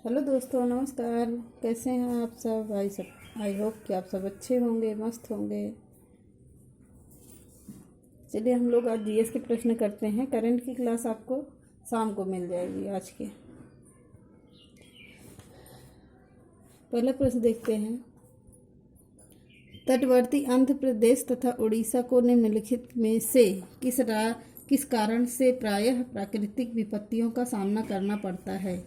Hello दोस्तों, नमस्कार। कैसे हैं आप सब? आई होप कि आप सब अच्छे होंगे, मस्त होंगे। चलिए हम लोग आज जीएस के प्रश्न करते हैं। करंट की क्लास आपको शाम को मिल जाएगी आज के। पहला प्रश्न देखते हैं। तटवर्ती आंध्र प्रदेश तथा उड़ीसा को निम्नलिखित में से किस कारण से प्रायः प्राकृतिक विपत्तियों का सामना करना पड़ता है?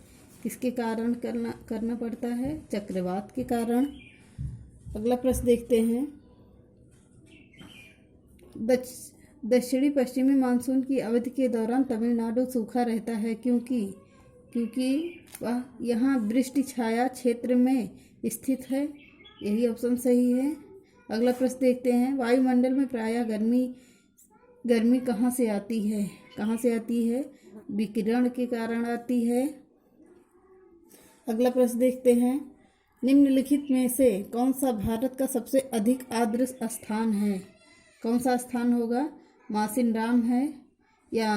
किसके कारण करना पड़ता है? चक्रवात के कारण। अगला प्रश्न देखते हैं। दक्षिणी पश्चिमी मानसून की अवधि के दौरान तमिलनाडु सूखा रहता है क्योंकि वह यहाँ वृष्टि छाया क्षेत्र में स्थित है। यही ऑप्शन सही है। अगला प्रश्न देखते हैं। वायुमंडल में प्रायः गर्मी कहाँ से आती है? कहाँ से आती है? विकिरण के कारण आती है। अगला प्रश्न देखते हैं। निम्नलिखित में से कौन सा भारत का सबसे अधिक आर्द्र स्थान है? कौन सा स्थान होगा? मासिनराम है या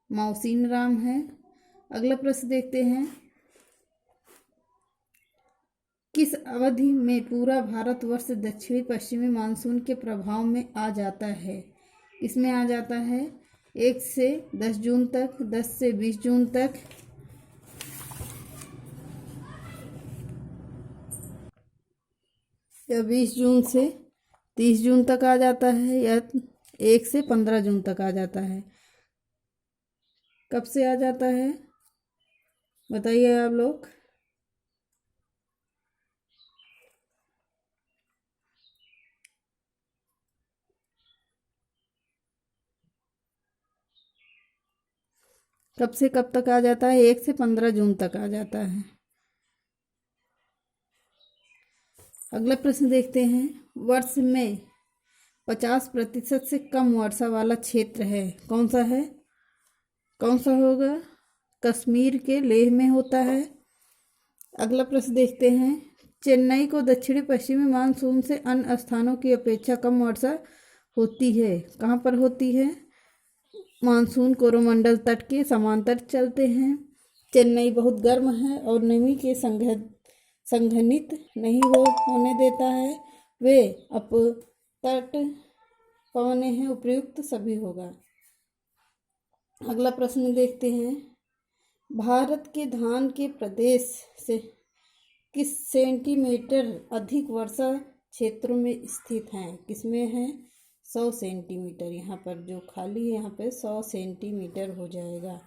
माउसीनराम है? अगला प्रश्न देखते हैं। किस अवधि में पूरा भारतवर्ष दक्षिणी पश्चिमी मानसून के प्रभाव में आ जाता है? इसमें आ जाता है 1 से 10 जून तक, 10 से 20 जून तक, या 20 जून से 30 जून तक आ जाता है, या 1 से 15 जून तक आ जाता है। कब से आ जाता है बताइए आप लोग। कब से कब तक आ जाता है? 1 से 15 जून तक आ जाता है। अगला प्रश्न देखते हैं। वर्ष में 50% से कम वर्षा वाला क्षेत्र है, कौन सा है? कौन सा होगा? कश्मीर के लेह में होता है। अगला प्रश्न देखते हैं। चेन्नई को दक्षिणी पश्चिमी मानसून से अन्य स्थानों की अपेक्षा कम वर्षा होती है। कहाँ पर होती है? मानसून कोरोमंडल तट के समांतर चलते हैं। चेन्नई बहुत गर्म है और नमी के संघनित नहीं होने देता है। वे अपतट पवने हैं। उपयुक्त सभी होगा। अगला प्रश्न देखते हैं। भारत के धान के प्रदेश से किस सेंटीमीटर अधिक वर्षा क्षेत्रों में स्थित हैं? किसमें है? 100 सेंटीमीटर। यहाँ पर जो खाली है यहाँ पे 100 सेंटीमीटर हो जाएगा।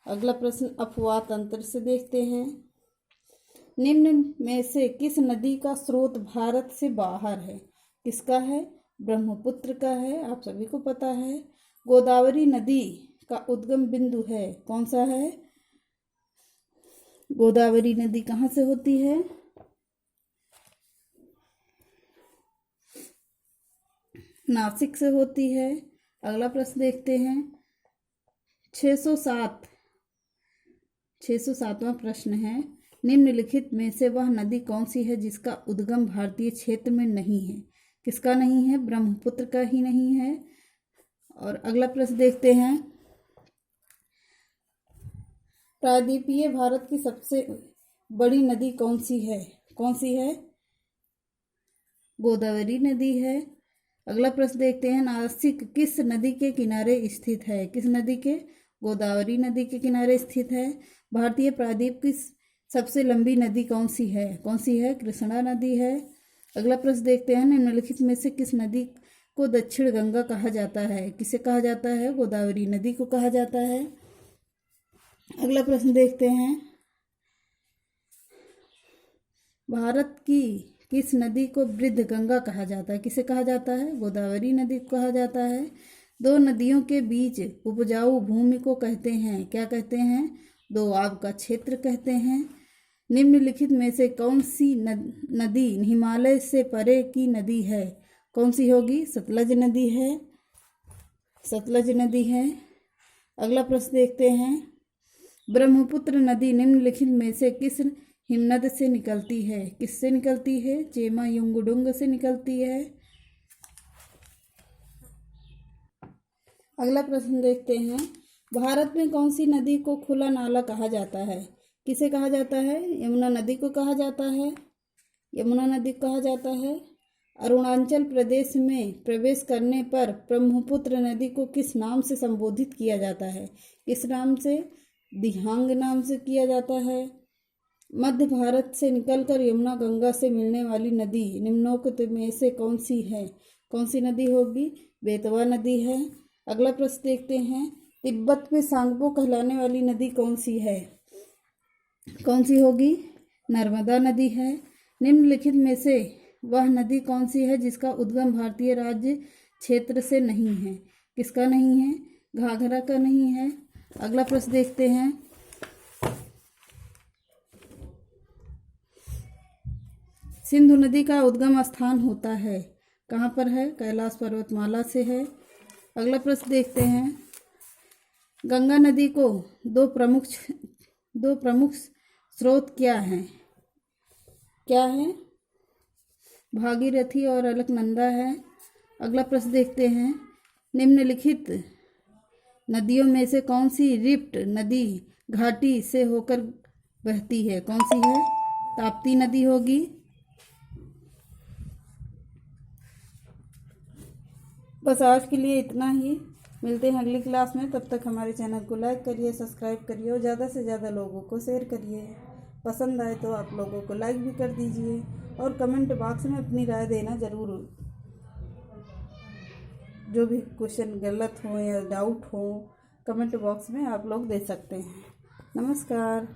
अगला प्रश्न अपवाह तंत्र से देखते हैं। निम्न में से किस नदी का स्रोत भारत से बाहर है? किसका है? ब्रह्मपुत्र का है, आप सभी को पता है। गोदावरी नदी का उद्गम बिंदु है, कौन सा है? गोदावरी नदी कहाँ से होती है? नासिक से होती है। अगला प्रश्न देखते हैं। 607वां प्रश्न है। निम्नलिखित में से वह नदी कौन सी है जिसका उद्गम भारतीय क्षेत्र में नहीं है? किसका नहीं है? ब्रह्मपुत्र का ही नहीं है। और अगला प्रश्न देखते हैं। प्रायद्वीपीय भारत की सबसे बड़ी नदी कौन सी है? कौन सी है? गोदावरी नदी है। अगला प्रश्न देखते हैं। नासिक किस नदी के किनारे स्थित है? किस नदी के? गोदावरी नदी के किनारे स्थित है। भारतीय प्रायद्वीप की सबसे लंबी नदी कौन सी है? कौन सी है? कृष्णा नदी है। अगला प्रश्न देखते हैं। निम्नलिखित में से किस नदी को दक्षिण गंगा कहा जाता है? किसे कहा जाता है? गोदावरी नदी को कहा जाता है। अगला प्रश्न देखते हैं। भारत की किस नदी को वृद्ध गंगा कहा जाता है? किसे कहा जाता है? गोदावरी नदी को कहा जाता है। दो नदियों के बीच उपजाऊ भूमि को कहते हैं, क्या कहते हैं? दोआब का क्षेत्र कहते हैं। निम्नलिखित में से कौन सी नदी हिमालय से परे की नदी है? कौन सी होगी? सतलज नदी है। सतलज नदी है। अगला प्रश्न देखते हैं। ब्रह्मपुत्र नदी निम्नलिखित में से किस हिमनद से निकलती है? किससे निकलती है? चेमा युंगडुंग से निकलती है। अगला प्रश्न देखते हैं। भारत में कौन सी नदी को खुला नाला कहा जाता है? किसे कहा जाता है? यमुना नदी को कहा जाता है। यमुना नदी को कहा जाता है। अरुणाचल प्रदेश में प्रवेश करने पर ब्रह्मपुत्र नदी को किस नाम से संबोधित किया जाता है? किस नाम से? दिहांग नाम से किया जाता है। मध्य भारत से निकलकर यमुना गंगा से मिलने वाली नदी निम्नोक्त में से कौन सी है? कौन सी नदी होगी? बेतवा नदी है। अगला प्रश्न देखते हैं, तिब्बत में सांगपो कहलाने वाली नदी कौन सी है? कौन सी होगी? नर्मदा नदी है। निम्नलिखित में से वह नदी कौन सी है जिसका उद्गम भारतीय राज्य क्षेत्र से नहीं है? किसका नहीं है? घाघरा का नहीं है। अगला प्रश्न देखते हैं, सिंधु नदी का उद्गम स्थान होता है कहाँ पर है? कैलाश पर्वतमाला से है। अगला प्रश्न देखते हैं, गंगा नदी को दो प्रमुख स्रोत क्या हैं? क्या है? भागीरथी और अलकनंदा है। अगला प्रश्न देखते हैं, निम्नलिखित नदियों में से कौन सी रिफ्ट नदी घाटी से होकर बहती है? कौन सी है? ताप्ती नदी होगी। बस आज के लिए इतना ही। मिलते हैं अगली क्लास में। तब तक हमारे चैनल को लाइक करिए, सब्सक्राइब करिए और ज़्यादा से ज़्यादा लोगों को शेयर करिए। पसंद आए तो आप लोगों को लाइक भी कर दीजिए और कमेंट बॉक्स में अपनी राय देना ज़रूर। जो भी क्वेश्चन गलत हो या डाउट हो कमेंट बॉक्स में आप लोग दे सकते हैं। नमस्कार।